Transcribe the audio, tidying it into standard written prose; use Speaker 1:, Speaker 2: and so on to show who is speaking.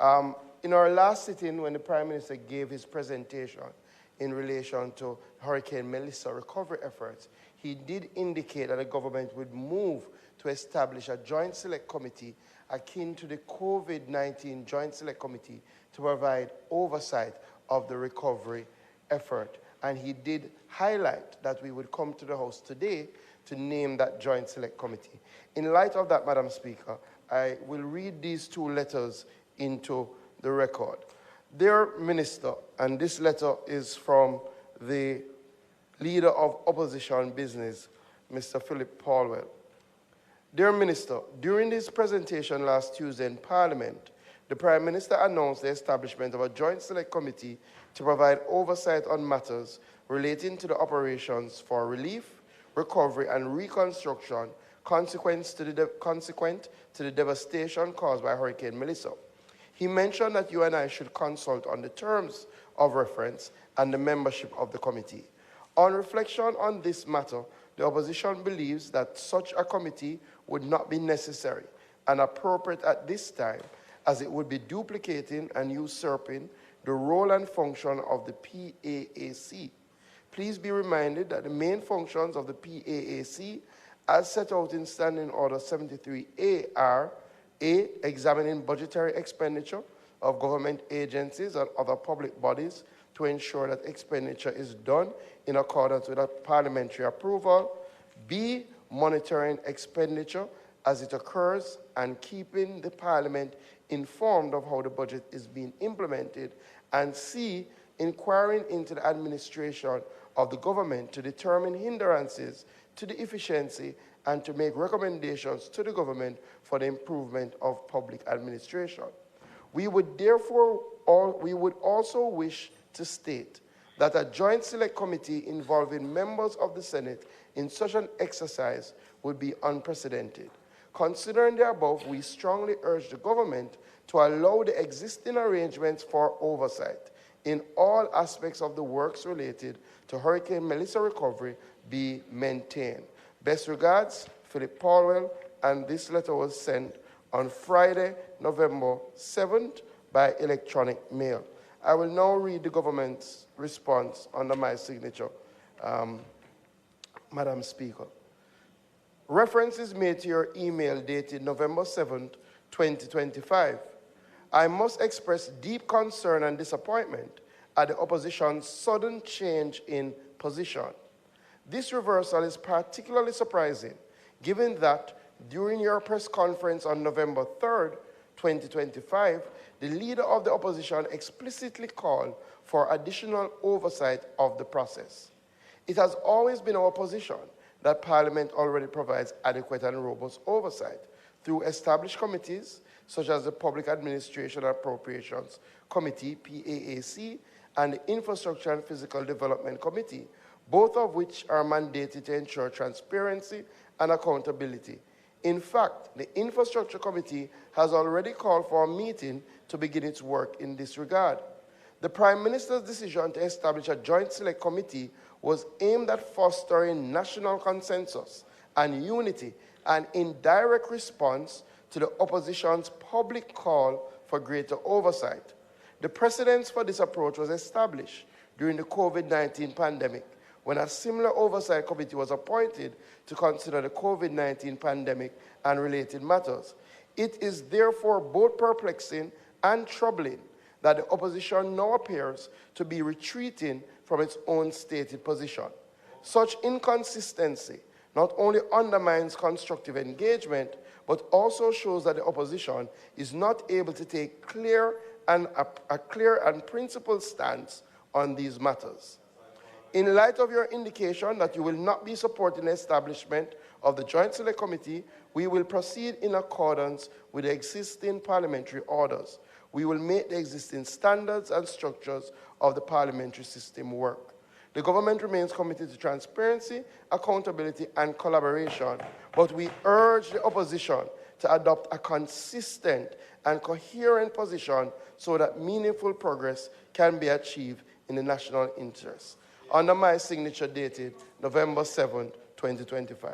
Speaker 1: In our last sitting, when the Prime Minister gave his presentation in relation to Hurricane Melissa recovery efforts, he did indicate that the government would move to establish a joint select committee akin to the COVID-19 Joint Select Committee to provide oversight of the recovery effort. And he did highlight that we would come to the House today to name that Joint Select Committee. In light of that, Madam Speaker, I will read these two letters into the record. Dear Minister, and this letter is from the Leader of Opposition Business, Mr. Philip Paulwell. Dear Minister, during his presentation last Tuesday in Parliament, the Prime Minister announced the establishment of a Joint Select Committee to provide oversight on matters relating to the operations for relief, recovery, and reconstruction consequent to the devastation caused by Hurricane Melissa. He mentioned that you and I should consult on the terms of reference and the membership of the committee. On reflection on this matter, the opposition believes that such a committee would not be necessary and appropriate at this time, as it would be duplicating and usurping the role and function of the PAAC. Please be reminded that the main functions of the PAAC, as set out in Standing Order 73A, are A, examining budgetary expenditure of government agencies and other public bodies to ensure that expenditure is done in accordance with a parliamentary approval. B, monitoring expenditure as it occurs and keeping the Parliament informed of how the budget is being implemented. And C, inquiring into the administration of the government to determine hindrances to the efficiency and to make recommendations to the government for the improvement of public administration. We would also wish to state that a joint select committee involving members of the Senate in such an exercise would be unprecedented. Considering the above, we strongly urge the government to allow the existing arrangements for oversight in all aspects of the works related to Hurricane Melissa recovery be maintained. Best regards, Philip Paulwell, and this letter was sent on Friday, November 7th by electronic mail. I will now read the government's response under my signature, Madam Speaker. Reference is made to your email dated November 7th, 2025. I must express deep concern and disappointment at the opposition's sudden change in position. This reversal is particularly surprising, given that during your press conference on November 3rd, 2025, the leader of the opposition explicitly called for additional oversight of the process. It has always been our position that Parliament already provides adequate and robust oversight through established committees, such as the Public Administration and Appropriations Committee, PAAC, and the Infrastructure and Physical Development Committee, both of which are mandated to ensure transparency and accountability. In fact, the Infrastructure Committee has already called for a meeting to begin its work in this regard. The Prime Minister's decision to establish a joint select committee was aimed at fostering national consensus and unity, and in direct response to the opposition's public call for greater oversight. The precedence for this approach was established during the COVID-19 pandemic, when a similar oversight committee was appointed to consider the COVID-19 pandemic and related matters. It is therefore both perplexing and troubling that the opposition now appears to be retreating from its own stated position. Such inconsistency not only undermines constructive engagement, but also shows that the opposition is not able to take a clear and principled stance on these matters. In light of your indication that you will not be supporting the establishment of the Joint Select Committee, we will proceed in accordance with the existing parliamentary orders. We will make the existing standards and structures of the parliamentary system work. The government remains committed to transparency, accountability, and collaboration, but we urge the opposition to adopt a consistent and coherent position so that meaningful progress can be achieved in the national interest. Under my signature dated November 7, 2025.